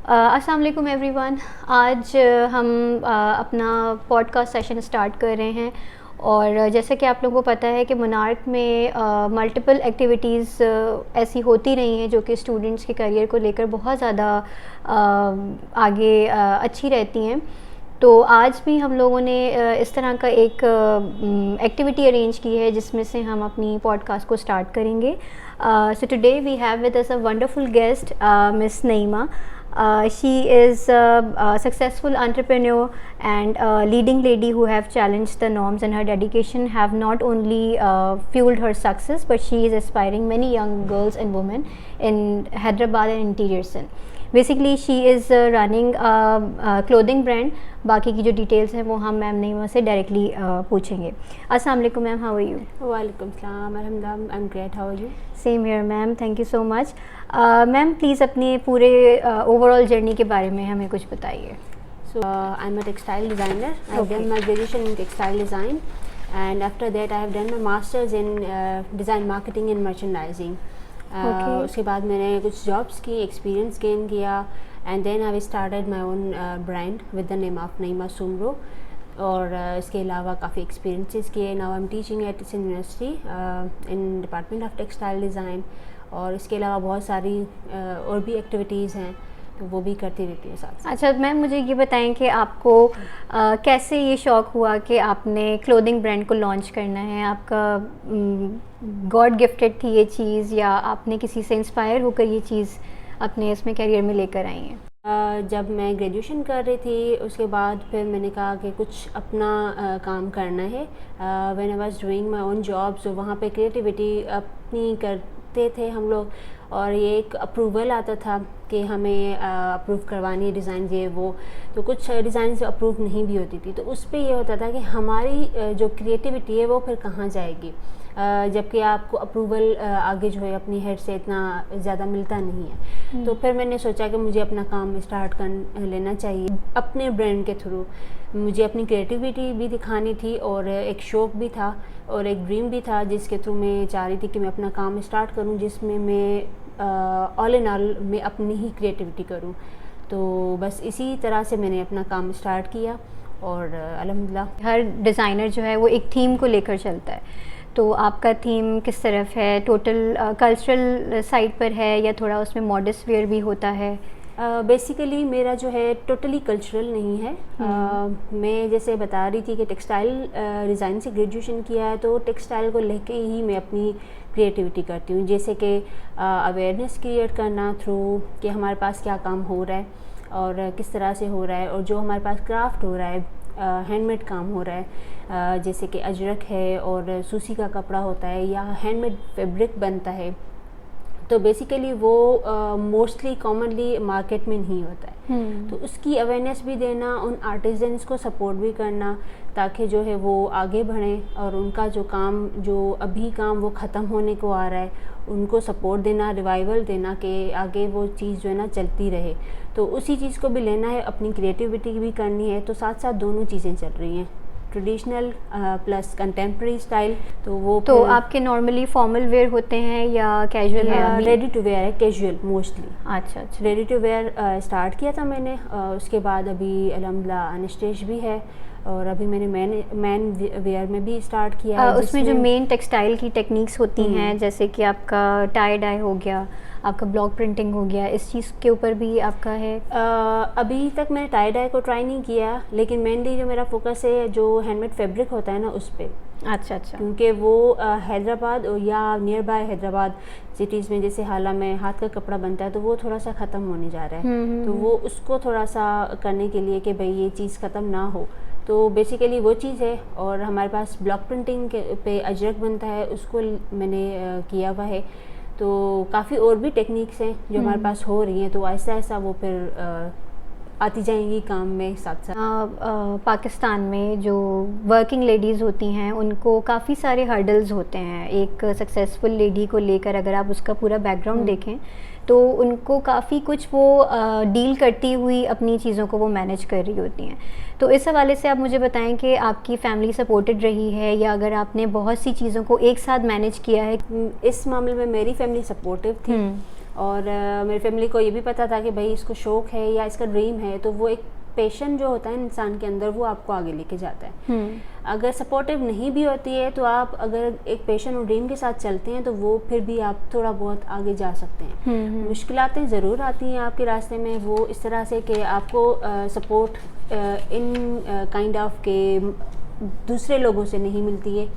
अस्सलाम वालेकुम एवरीवन। आज हम अपना पॉडकास्ट सेशन स्टार्ट कर रहे हैं और जैसा कि आप लोगों को पता है कि मोनार्क में मल्टीपल एक्टिविटीज़ ऐसी होती रही हैं जो कि स्टूडेंट्स के करियर को लेकर बहुत ज़्यादा आगे अच्छी रहती हैं। तो आज भी हम लोगों ने इस तरह का एक एक्टिविटी अरेंज की है जिसमें से हम अपनी पॉडकास्ट को स्टार्ट करेंगे। So today we have with us a wonderful guest miss Naima. She is a successful entrepreneur and a leading lady who have challenged the norms, and her dedication have not only fueled her success, but she is inspiring many young girls and women in Hyderabad and interior Sindh. Basically she is running a clothing brand. बाकी की जो details हैं वो हम ma'am नईमा से directly पूछेंगे. अस्सलाम वालेकुम मैम, हाउ आर यू? वालेकुम सलाम, अल्हम्दुलिल्लाह, I am great, how are you? Same here ma'am, thank you so much. Ma'am please अपने पूरे ओवरऑल जर्नी के बारे में हमें कुछ बताइए. So I am a textile designer. I have done my graduation in textile design, and after that I have done my masters in design marketing and merchandising. उसके बाद मैंने कुछ जॉब्स की, एक्सपीरियंस गेन किया, and then I started my own brand with the name of Naima Soomro. और इसके अलावा काफ़ी एक्सपीरियंसेस किए. Now I am teaching at Sindh university in department of textile design. और इसके अलावा बहुत सारी और भी एक्टिविटीज़ हैं तो वो भी करती रहती है साथ. अच्छा मैम, मुझे ये बताएं कि आपको कैसे ये शौक़ हुआ कि आपने क्लोथिंग ब्रांड को लॉन्च करना है? आपका गॉड गिफ्टेड थी ये चीज़ या आपने किसी से इंस्पायर होकर ये चीज़ अपने इसमें करियर में लेकर आई हैं? जब मैं ग्रेजुएशन कर रही थी उसके बाद फिर मैंने कहा कि कुछ अपना काम करना है. When I was doing my own job, so वहाँ पे क्रिएटिविटी अपनी करते थे हम लोग, और ये एक अप्रूवल आता था कि हमें अप्रूव करवानी है डिज़ाइन ये वो. तो कुछ डिज़ाइन अप्रूव नहीं भी होती थी, तो उस पर ये होता था कि हमारी जो क्रिएटिविटी है वो फिर कहाँ जाएगी, जबकि आपको अप्रूवल आगे जो है अपनी हेड से इतना ज़्यादा मिलता नहीं है. तो फिर मैंने सोचा कि मुझे अपना काम स्टार्ट कर लेना चाहिए. अपने ब्रांड के थ्रू मुझे अपनी क्रिएटिविटी भी दिखानी थी, और एक शौक़ भी था और एक ड्रीम भी था जिसके थ्रू मैं चाह रही थी कि मैं अपना काम स्टार्ट करूं जिसमें मैं ऑल इन ऑल मैं अपनी ही क्रिएटिविटी करूं. तो बस इसी तरह से मैंने अपना काम स्टार्ट किया, और अल्हम्दुलिल्लाह. हर डिज़ाइनर जो है वो एक थीम को लेकर चलता है, तो आपका थीम किस तरफ है? टोटल कल्चरल साइड पर है या थोड़ा उसमें मॉडर्न वेयर भी होता है? बेसिकली मेरा जो है टोटली कल्चरल नहीं है. मैं जैसे बता रही थी कि टेक्सटाइल डिज़ाइन से ग्रेजुएशन किया है, तो टेक्सटाइल को लेके ही मैं अपनी क्रिएटिविटी करती हूँ. जैसे कि अवेयरनेस क्रिएट करना थ्रू कि हमारे पास क्या काम हो रहा है और किस तरह से हो रहा है, और जो हमारे पास क्राफ्ट हो रहा है, हैंडमेड काम हो रहा है, जैसे कि अजरक है और सूसी का कपड़ा होता है या हैंडमेड फैब्रिक बनता है, तो बेसिकली वो मोस्टली कॉमनली मार्केट में नहीं होता है. तो उसकी अवेयरनेस भी देना, उन आर्टिजन्स को सपोर्ट भी करना ताकि जो है वो आगे बढ़ें, और उनका जो काम, जो अभी काम वो ख़त्म होने को आ रहा है, उनको सपोर्ट देना, रिवाइवल देना कि आगे वो चीज़ जो है ना चलती रहे. तो उसी चीज़ को भी लेना है, अपनी क्रिएटिविटी भी करनी है, तो साथ साथ दोनों चीज़ें चल रही हैं, ट्रेडिशनल प्लस कंटेम्प्रेरी स्टाइल. तो वो तो आपके नॉर्मली फॉर्मल वेयर होते हैं या कैजुअल है? रेडी टू वेयर है, कैजुअल मोस्टली. अच्छा. रेडी टू वेयर स्टार्ट किया था मैंने, उसके बाद अभी अल्हम्दुलिल्लाह अनस्टेज भी है, और अभी मैंने मैन वेयर में भी स्टार्ट किया है. उसमें जो मेन टेक्सटाइल की टेक्निक्स होती हैं, जैसे कि आपका टाई डाई हो गया, आपका ब्लॉक प्रिंटिंग हो गया, इस चीज़ के ऊपर भी आपका है? अभी तक मैंने टाई डाई को ट्राई नहीं किया, लेकिन मेनली जो मेरा फोकस है जो हैंडमेड फैब्रिक होता है ना उस पर. अच्छा. क्योंकि वो हैदराबाद या नियर बाय हैदराबाद सिटीज़ में जैसे हाल में हाथ का कपड़ा बनता है, तो वो थोड़ा सा ख़त्म होने जा रहा है. तो वो उसको थोड़ा सा करने के लिए कि भाई ये चीज़ ख़त्म ना हो, तो बेसिकली वो चीज़ है. और हमारे पास ब्लॉक प्रिंटिंग के पे अजरक बनता है, उसको मैंने किया हुआ है. तो काफ़ी और भी टेक्निक्स हैं जो हमारे पास हो रही हैं, तो ऐसा ऐसा वो फिर आती जाएंगी काम में साथ साथ. पाकिस्तान में जो वर्किंग लेडीज़ होती हैं उनको काफ़ी सारे हर्डल्स होते हैं. एक सक्सेसफुल लेडी को लेकर अगर आप उसका पूरा बैकग्राउंड देखें तो उनको काफ़ी कुछ वो डील करती हुई अपनी चीज़ों को वो मैनेज कर रही होती हैं. तो इस हवाले से आप मुझे बताएं कि आपकी फैमिली सपोर्टेड रही है या अगर आपने बहुत सी चीज़ों को एक साथ मैनेज किया है? इस मामले में मेरी फैमिली सपोर्टिव थी. और मेरी फैमिली को ये भी पता था कि भाई इसको शौक़ है या इसका ड्रीम है, तो वो एक पैशन जो होता है इंसान के अंदर वो आपको आगे लेके जाता है। अगर सपोर्टिव नहीं भी होती है तो आप अगर एक पैशन और ड्रीम के साथ चलते हैं तो वो फिर भी आप थोड़ा बहुत आगे जा सकते हैं। मुश्किलातें ज़रूर आती हैं आपके रास्ते में, वो इस तरह से कि आपको सपोर्ट इन काइंड ऑफ के दूसरे लोगों से नहीं मिलती है,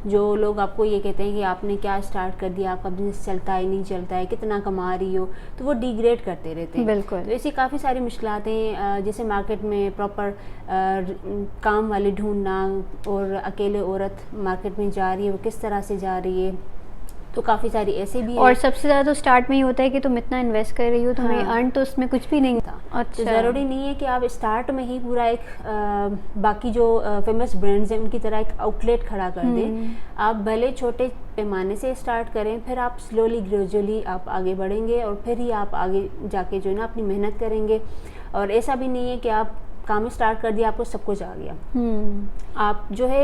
जो लोग आपको ये कहते हैं कि आपने क्या स्टार्ट कर दिया, आपका बिजनेस चलता है नहीं चलता है, कितना कमा रही हो, तो वो डिग्रेड करते रहते हैं। बिल्कुल। तो ऐसी काफ़ी सारी मुश्किलातें, जैसे मार्केट में प्रॉपर काम वाले ढूंढना, और अकेले औरत मार्केट में जा रही है वो किस तरह से जा रही है, तो काफ़ी सारी ऐसे भी और सबसे ज़्यादा तो स्टार्ट में ही होता है कि तुम इतना इन्वेस्ट कर रही हो, तुम्हें अर्न तो उसमें कुछ भी नहीं था। अच्छा। तो ज़रूरी नहीं है कि आप स्टार्ट में ही पूरा एक बाकी जो फेमस ब्रांड्स हैं उनकी तरह एक आउटलेट खड़ा कर दें। आप भले छोटे पैमाने से स्टार्ट करें, फिर आप स्लोली ग्रेजुअली आप आगे बढ़ेंगे और फिर ही आप आगे जाके जो है ना अपनी मेहनत करेंगे। और ऐसा भी नहीं है कि आप काम स्टार्ट कर दिया आपको सब कुछ आ गया। आप जो है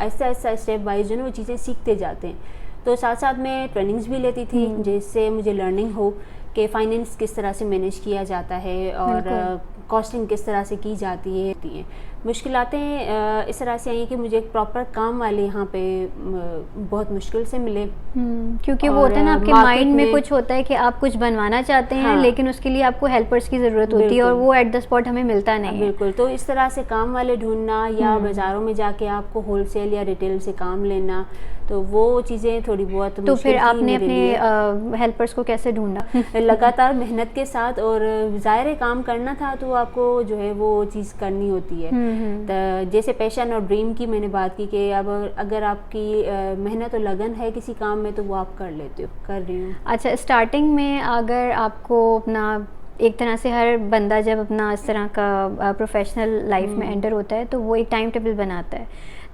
ऐसा ऐसा स्टेप वाइज जो है वो चीज़ें सीखते जाते हैं। तो साथ साथ मैं ट्रेनिंग्स भी लेती थी जिससे मुझे लर्निंग हो कि फाइनेंस किस तरह से मैनेज किया जाता है और कॉस्टिंग किस तरह से की जाती है। मुश्किलातें इस तरह से आई कि मुझे एक प्रॉपर काम वाले यहाँ पे बहुत मुश्किल से मिले, क्योंकि वो होता है ना आपके माइंड में कुछ होता है कि आप कुछ बनवाना चाहते हैं, लेकिन उसके लिए आपको हेल्पर्स की ज़रूरत होती है और वो एट द स्पॉट हमें मिलता नहीं है। बिल्कुल। तो इस तरह से काम वाले ढूंढना या बाज़ारों में जाके आपको होलसेल या रिटेल से काम लेना, तो वो चीज़ें थोड़ी बहुत तो फिर आपने अपने हेल्पर्स को कैसे ढूंढा? लगातार मेहनत के साथ, और ज़ाहिर काम करना था तो आपको जो है वो चीज़ करनी होती है। तो जैसे पैशन और ड्रीम की मैंने बात की कि अब अगर आपकी मेहनत और लगन है किसी काम में तो वो आप कर लेते हो, कर रही हूँ। अच्छा, स्टार्टिंग में अगर आपको अपना एक तरह से हर बंदा जब अपना इस तरह का प्रोफेशनल लाइफ में एंटर होता है तो वो एक टाइम टेबल बनाता है,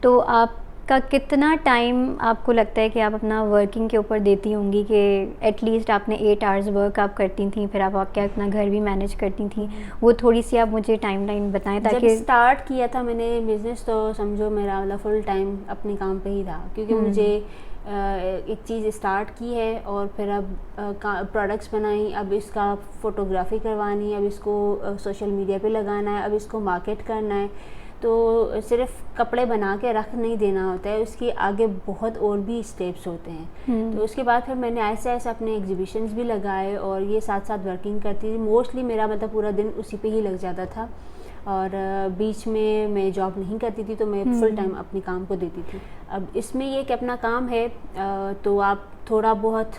तो आपका कितना टाइम आपको लगता है कि आप अपना वर्किंग के ऊपर देती होंगी कि एटलीस्ट आपने 8 आवर्स वर्क आप करती थी, फिर आप क्या अपना घर भी मैनेज करती थी, वो थोड़ी सी आप मुझे टाइमलाइन बताएं ताकि। जब स्टार्ट किया था मैंने बिज़नेस तो समझो मेरा मतलब फुल टाइम अपने काम पे ही था, क्योंकि मुझे एक चीज़ स्टार्ट की है और फिर अब प्रोडक्ट्स बनाई, अब इसका फ़ोटोग्राफी करवानी, अब इसको सोशल मीडिया पे लगाना है, अब इसको मार्केट करना है। तो सिर्फ कपड़े बना के रख नहीं देना होता है, उसके आगे बहुत और भी स्टेप्स होते हैं। तो उसके बाद फिर मैंने ऐसे ऐसे अपने एग्जीबिशंस भी लगाए और ये साथ साथ वर्किंग करती थी। मोस्टली मेरा मतलब पूरा दिन उसी पे ही लग जाता था, और बीच में मैं जॉब नहीं करती थी, तो मैं फुल टाइम अपने काम को देती थी। अब इसमें ये कि अपना काम है तो आप थोड़ा बहुत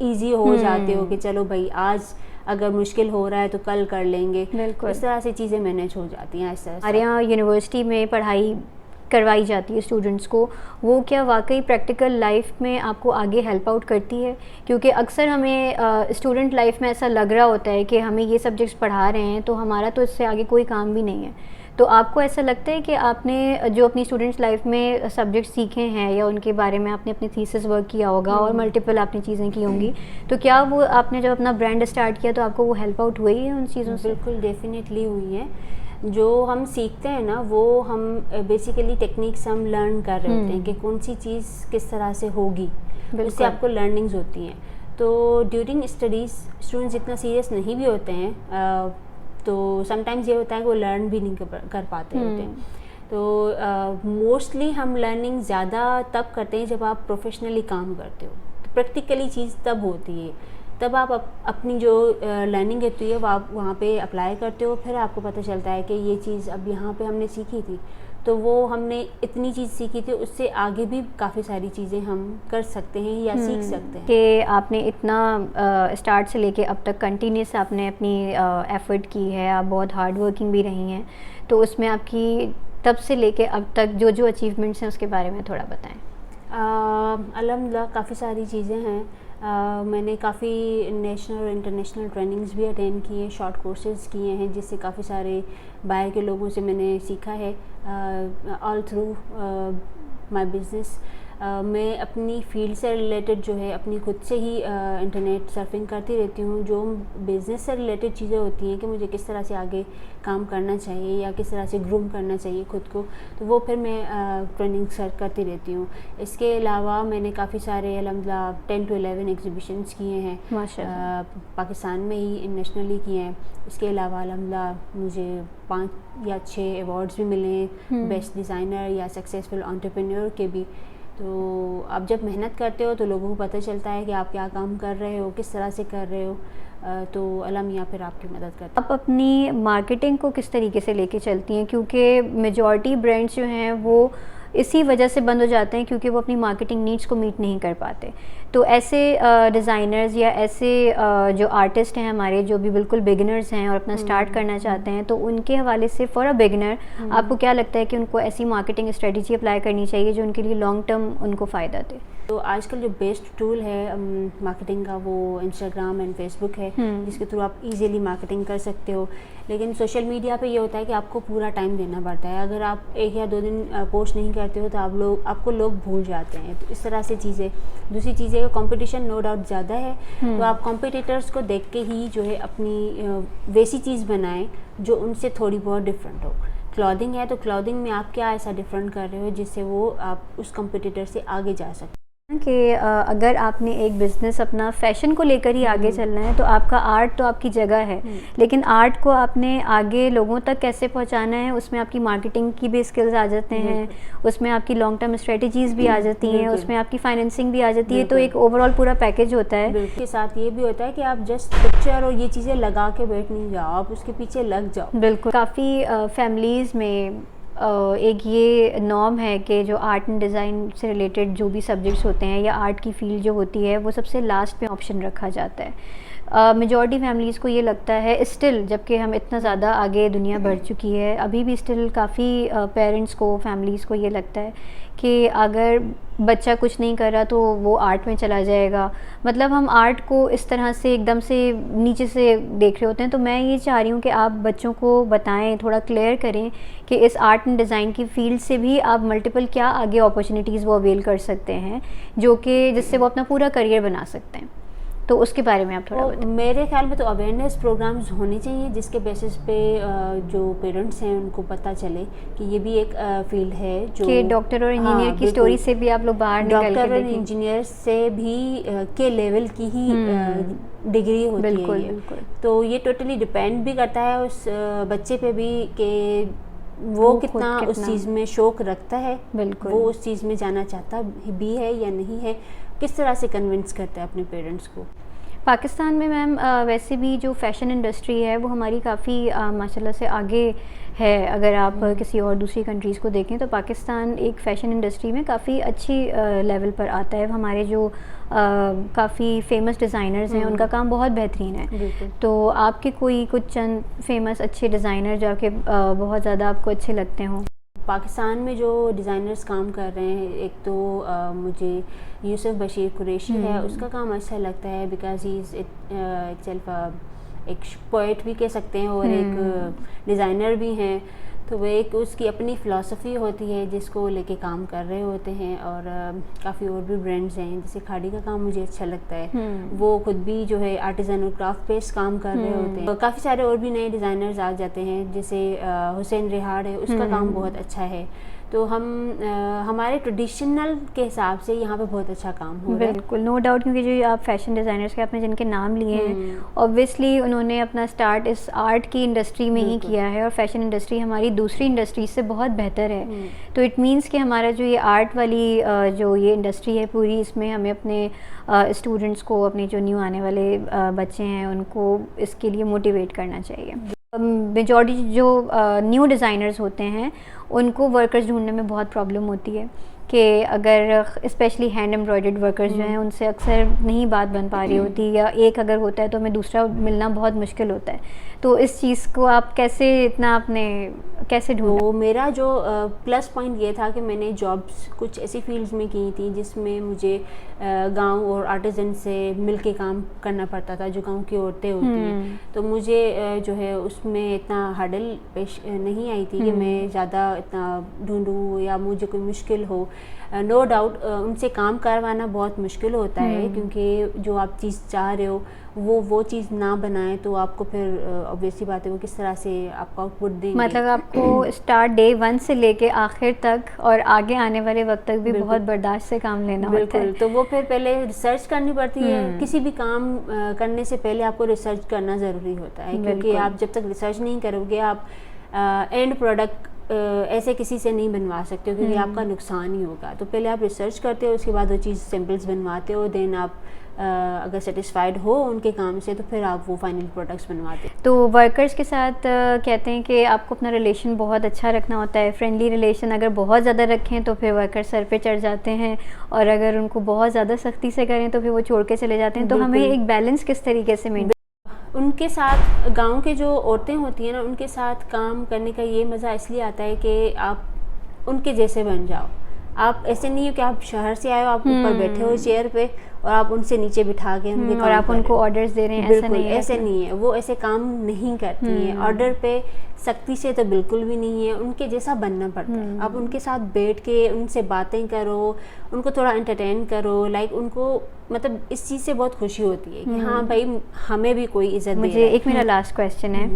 ईजी हो जाते हो कि चलो भाई आज अगर मुश्किल हो रहा है तो कल कर लेंगे। इस तरह से चीज़ें मैनेज हो जाती हैं। ऐसा हमारे यहाँ यूनिवर्सिटी में पढ़ाई करवाई जाती है स्टूडेंट्स को, वो क्या वाकई प्रैक्टिकल लाइफ में आपको आगे हेल्प आउट करती है? क्योंकि अक्सर हमें स्टूडेंट लाइफ में ऐसा लग रहा होता है कि हमें ये सब्जेक्ट्स पढ़ा रहे हैं तो हमारा तो इससे आगे कोई काम भी नहीं है। तो आपको ऐसा लगता है कि आपने जो अपनी स्टूडेंट्स लाइफ में सब्जेक्ट सीखे हैं या उनके बारे में आपने अपनी थीसिस वर्क किया होगा और मल्टीपल आपने चीज़ें की होंगी, तो क्या वो आपने जब अपना ब्रांड स्टार्ट किया तो आपको वो हेल्प आउट हुई है उन चीज़ों से? बिल्कुल, डेफिनेटली हुई है। जो हम सीखते हैं ना वो हम बेसिकली टेक्निक्स हम लर्न कर रहे होते हैं कि कौन सी चीज़ किस तरह से होगी, उससे आपको लर्निंग्स होती हैं। तो ड्यूरिंग स्टडीज़ स्टूडेंट्स इतना सीरियस नहीं भी होते हैं, तो समटाइम्स ये होता है कि वो लर्न भी नहीं कर पाते होते हैं। तो मोस्टली हम लर्निंग ज़्यादा तब करते हैं जब आप प्रोफेशनली काम करते हो, तो प्रैक्टिकली चीज़ तब होती है, तब आप अपनी जो लर्निंग होती है वो आप वहाँ पे अप्लाई करते हो, फिर आपको पता चलता है कि ये चीज़ अब यहाँ पे हमने सीखी थी, तो वो हमने इतनी चीज़ सीखी थी, उससे आगे भी काफ़ी सारी चीज़ें हम कर सकते हैं या सीख सकते हैं। कि आपने इतना स्टार्ट से लेके अब तक कंटिन्यूस आपने अपनी एफ़र्ट की है, आप बहुत हार्ड वर्किंग भी रही हैं, तो उसमें आपकी तब से लेके अब तक जो जो अचीवमेंट्स हैं उसके बारे में थोड़ा बताएं। अल्हम्दुलिल्लाह काफ़ी सारी चीज़ें हैं। मैंने काफ़ी नेशनल और इंटरनेशनल ट्रेनिंग्स भी अटेंड किए हैं, शॉर्ट कोर्सेज़ किए हैं, जिससे काफ़ी सारे बाहर के लोगों से मैंने सीखा है ऑल थ्रू माय बिज़नेस। मैं अपनी फील्ड से रिलेटेड जो है अपनी खुद से ही इंटरनेट सर्फिंग करती रहती हूँ। जो बिज़नेस से रिलेटेड चीज़ें होती हैं कि मुझे किस तरह से आगे काम करना चाहिए या किस तरह से ग्रूम करना चाहिए खुद को, तो वो फिर मैं ट्रेनिंग सर्च करती रहती हूँ। इसके अलावा मैंने काफ़ी सारे अल्हम्दुलिल्लाह 10 to 11 एग्जीबिशंस किए हैं, माशाल्लाह। पाकिस्तान में ही इंटरनेशनली किए हैं। इसके अलावा अल्हम्दुलिल्लाह मुझे 5 या 6 अवार्ड्स भी मिले हैं, बेस्ट डिज़ाइनर या सक्सेसफुल एंटरप्रेन्योर के भी। तो आप जब मेहनत करते हो तो लोगों को पता चलता है कि आप क्या काम कर रहे हो, किस तरह से कर रहे हो, तो अल्लाह मियाँ फिर आपकी मदद करता है। आप अपनी मार्केटिंग को किस तरीके से लेके चलती हैं, क्योंकि मेजॉरिटी ब्रांड्स जो हैं वो इसी वजह से बंद हो जाते हैं क्योंकि वो अपनी मार्केटिंग नीड्स को मीट नहीं कर पाते। तो ऐसे डिज़ाइनर्स या ऐसे जो आर्टिस्ट हैं हमारे जो भी बिल्कुल बिगिनर्स हैं और अपना स्टार्ट करना चाहते हैं, तो उनके हवाले से फॉर अ बिगिनर आपको क्या लगता है कि उनको ऐसी मार्केटिंग स्ट्रेटजी अप्लाई करनी चाहिए जो उनके लिए लॉन्ग टर्म उनको फ़ायदा दे? तो आजकल जो बेस्ट टूल है मार्केटिंग का वो इंस्टाग्राम एंड फेसबुक है, जिसके थ्रू आप इजीली मार्केटिंग कर सकते हो। लेकिन सोशल मीडिया पे ये होता है कि आपको पूरा टाइम देना पड़ता है। अगर आप 1 या 2 दिन पोस्ट नहीं करते हो तो आपको लोग भूल जाते हैं। तो इस तरह से चीज़ें, दूसरी चीज़ें कंपटीशन नो डाउट ज़्यादा है, तो आप कॉम्पिटिटर्स को देख के ही जो है अपनी वैसी चीज़ बनाएं जो उनसे थोड़ी बहुत डिफरेंट हो। क्लॉथिंग है तो क्लॉथिंग में आप क्या ऐसा डिफरेंट कर रहे हो जिससे वो आप उस कॉम्पिटिटर से आगे जा सकते कि अगर आपने एक बिज़नेस अपना फ़ैशन को लेकर ही आगे चलना है तो आपका आर्ट तो आपकी जगह है, लेकिन आर्ट को आपने आगे लोगों तक कैसे पहुंचाना है, उसमें आपकी मार्केटिंग की भी स्किल्स आ जाते हैं, उसमें आपकी लॉन्ग टर्म स्ट्रेटजीज़ भी आ जाती हैं, उसमें आपकी फाइनेंसिंग भी आ जाती है। तो एक ओवरऑल पूरा पैकेज होता है। इसके साथ ये भी होता है कि आप जस्ट पिक्चर और ये चीज़ें लगा के बैठ नहीं जाओ, आप उसके पीछे लग जाओ। बिल्कुल। काफ़ी फैमिलीज़ में एक ये नॉर्म है कि जो आर्ट एंड डिज़ाइन से रिलेटेड जो भी सब्जेक्ट्स होते हैं या आर्ट की फील्ड जो होती है वो सबसे लास्ट में ऑप्शन रखा जाता है। मेजॉरिटी फैमिलीज़ को ये लगता है स्टिल, जबकि हम इतना ज़्यादा आगे दुनिया बढ़ चुकी है, अभी भी स्टिल काफ़ी पेरेंट्स को, फैमिलीज़ को ये लगता है कि अगर बच्चा कुछ नहीं कर रहा तो वो आर्ट में चला जाएगा। मतलब हम आर्ट को इस तरह से एकदम से नीचे से देख रहे होते हैं। तो मैं ये चाह रही हूँ कि आप बच्चों को बताएं, थोड़ा क्लियर करें कि इस आर्ट एंड डिज़ाइन की फील्ड से भी आप मल्टीपल क्या आगे अपॉर्चुनिटीज़ वो अवेल कर सकते हैं जो कि जिससे वो अपना पूरा करियर बना सकते हैं। तो उसके बारे में आप थोड़ा बताएं। मेरे ख्याल में तो अवेयरनेस प्रोग्राम्स होने चाहिए जिसके बेसिस पे जो पेरेंट्स हैं उनको पता चले कि ये भी एक फील्ड है जो कि डॉक्टर और इंजीनियर की स्टोरी से भी आप लोग बाहर निकल के डॉक्टर और देखें। इंजीनियर से भी के लेवल की ही डिग्री होती है ये। बिल्कुल। तो ये टोटली डिपेंड भी करता है उस बच्चे पे भी कि वो कितना उस चीज़ में शौक रखता है, बिल्कुल, वो उस चीज़ में जाना चाहता भी है या नहीं है, किस तरह से कन्विंस करता है अपने पेरेंट्स को। पाकिस्तान में मैम वैसे भी जो फैशन इंडस्ट्री है वो हमारी काफ़ी माशाल्लाह से आगे है। अगर आप किसी और दूसरी कंट्रीज़ को देखें तो पाकिस्तान एक फ़ैशन इंडस्ट्री में काफ़ी अच्छी लेवल पर आता है। हमारे जो काफ़ी फेमस डिज़ाइनर्स हैं उनका काम बहुत बेहतरीन है। तो आपके कोई कुछ चंद फेमस अच्छे डिज़ाइनर जो आपके बहुत ज़्यादा आपको अच्छे लगते हों? पाकिस्तान में जो डिज़ाइनर्स काम कर रहे हैं, एक तो मुझे यूसुफ बशीर कुरैशी है, उसका काम अच्छा लगता है बिकॉज ही इज़ इटसेल्फ एक पोएट भी कह सकते हैं और एक डिज़ाइनर भी हैं। तो वो एक उसकी अपनी फ़िलासफ़ी होती है जिसको लेके काम कर रहे होते हैं। और काफ़ी और भी ब्रांड्स हैं, जैसे खाड़ी का काम मुझे अच्छा लगता है, वो खुद भी जो है आर्टिज़न और क्राफ्ट बेस्ड काम कर रहे होते हैं। काफ़ी सारे और भी नए डिज़ाइनर्स आ जाते हैं, जैसे हुसैन रिहाड़ है, उसका काम बहुत अच्छा है। तो हम हमारे ट्रेडिशनल के हिसाब से यहाँ पे बहुत अच्छा काम हो रहा है। बिल्कुल, नो डाउट, क्योंकि जो आप फैशन डिज़ाइनर्स के आपने जिनके नाम लिए हैं ऑब्वियसली उन्होंने अपना स्टार्ट इस आर्ट की इंडस्ट्री में ही किया है और फैशन इंडस्ट्री हमारी दूसरी इंडस्ट्री से बहुत बेहतर है। तो इट मीन्स कि हमारा जो ये आर्ट वाली जो ये इंडस्ट्री है पूरी, इसमें हमें अपने स्टूडेंट्स को, अपने जो न्यू आने वाले बच्चे हैं उनको इसके लिए मोटिवेट करना चाहिए। मेजॉरिटी जो न्यू डिज़ाइनर्स होते हैं उनको वर्कर्स ढूंढने में बहुत प्रॉब्लम होती है कि अगर स्पेशली हैंड एम्ब्रॉयडर्ड वर्कर्स जो हैं उनसे अक्सर नहीं बात बन पा रही होती, या एक अगर होता है तो हमें दूसरा मिलना बहुत मुश्किल होता है। तो इस चीज़ को आप कैसे इतना आपने कैसे ढूंढा? तो मेरा जो प्लस पॉइंट ये था कि मैंने जॉब्स कुछ ऐसी फील्ड्स में की थी जिसमें मुझे गांव और आर्टिजन से मिलके काम करना पड़ता था, जो गांव की औरतें होती हैं। तो मुझे जो है उसमें इतना हर्डल पेश नहीं आई थी कि मैं ज़्यादा इतना ढूंढूं या मुझे कोई मुश्किल हो। नो डाउट उनसे काम करवाना बहुत मुश्किल होता है, क्योंकि जो आप चीज़ चाह रहे हो वो चीज़ ना बनाए तो आपको फिर ऑब्वियसली बात है वो किस तरह से आपका आउटपुट देंगे। मतलब आपको स्टार्ट डे 1 से लेके आखिर तक और आगे आने वाले वक्त तक भी बहुत बर्दाश्त से काम लेना होता है। तो वो फिर पहले रिसर्च करनी पड़ती है। किसी भी काम करने से पहले आपको रिसर्च करना ज़रूरी होता है, क्योंकि आप जब तक रिसर्च नहीं करोगे आप एंड प्रोडक्ट ऐसे किसी से नहीं बनवा सकते हो, क्योंकि आपका नुकसान ही होगा। तो पहले आप रिसर्च करते हो, उसके बाद वो चीज़ सैम्पल्स बनवाते हो, देन आप अगर सेटिस्फाइड हो उनके काम से तो फिर आप वो फाइनल प्रोडक्ट्स बनवाते हैं। तो वर्कर्स के साथ कहते हैं कि आपको अपना रिलेशन बहुत अच्छा रखना होता है, फ्रेंडली रिलेशन। अगर बहुत ज़्यादा रखें तो फिर वर्कर सर पे चढ़ जाते हैं, और अगर उनको बहुत ज़्यादा सख्ती से करें तो फिर वो छोड़ के चले जाते हैं। तो हमें एक बैलेंस किस तरीके से मेंटेन? उनके साथ गांव के जो औरतें होती हैं ना, उनके साथ काम करने का ये मज़ा इसलिए आता है कि आप उनके जैसे बन जाओ। आप ऐसे नहीं हो कि आप शहर से आए हो, आप ऊपर बैठे हो चेयर पे और आप उनसे नीचे बिठा के उनके और आप उनको ऑर्डर्स दे रहे हैं। ऐसा नहीं है, ऐसे नहीं है। वो ऐसे काम नहीं करती हैं। ऑर्डर पे सख्ती से तो बिल्कुल भी नहीं है, उनके जैसा बनना पड़ता है। आप उनके साथ बैठ के उनसे बातें करो, उनको थोड़ा एंटरटेन करो, लाइक उनको मतलब इस चीज़ से बहुत खुशी होती है कि हाँ भाई हमें भी कोई इज्जत दे रहा है। मुझे एक मेरा लास्ट क्वेश्चन है,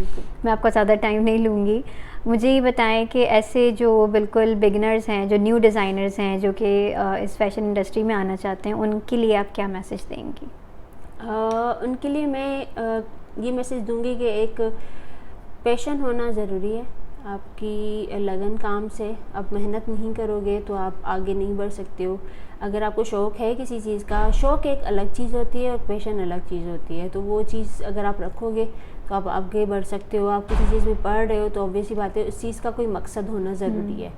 मैं आपका ज़्यादा टाइम नहीं लूँगी। मुझे ये बताएं कि ऐसे जो बिल्कुल बिगनर्स हैं, जो न्यू डिज़ाइनर्स हैं, जो कि इस फैशन इंडस्ट्री में आना चाहते हैं, उनके लिए आप क्या मैसेज देंगी? उनके लिए मैं ये मैसेज दूंगी कि एक पैशन होना ज़रूरी है। आपकी लगन काम से आप मेहनत नहीं करोगे तो आप आगे नहीं बढ़ सकते हो। अगर आपको शौक़ है किसी चीज़ का, शौक़ एक अलग चीज़ होती है और पैशन अलग चीज़ होती है। तो वो चीज़ अगर आप रखोगे तो आप आगे बढ़ सकते हो। आप किसी चीज़ में पढ़ रहे हो तो ऑब्वियसली बात है उस चीज़ का कोई मकसद होना ज़रूरी है।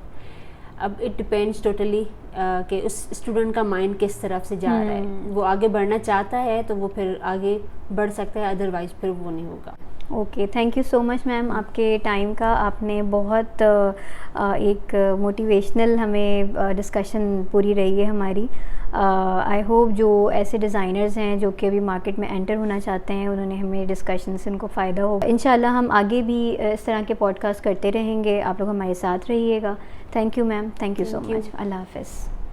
अब इट डिपेंड्स टोटली कि उस स्टूडेंट का माइंड किस तरफ से जा रहा है। वो आगे बढ़ना चाहता है तो वो फिर आगे बढ़ सकता है, अदरवाइज़ फिर वो नहीं होगा। Okay, thank you so much ma'am आपके टाइम का। आपने बहुत एक मोटिवेशनल हमें डिस्कशन पूरी रही है हमारी। आई होप जो ऐसे डिज़ाइनर्स हैं जो कि अभी मार्केट में एंटर होना चाहते हैं, उन्होंने हमें डिस्कशन से उनको फ़ायदा होगा। इंशाल्लाह हम आगे भी इस तरह के पॉडकास्ट करते रहेंगे। आप लोग हमारे साथ रहिएगा। Thank you ma'am, thank you so much. अल्लाह हाफ़िज़।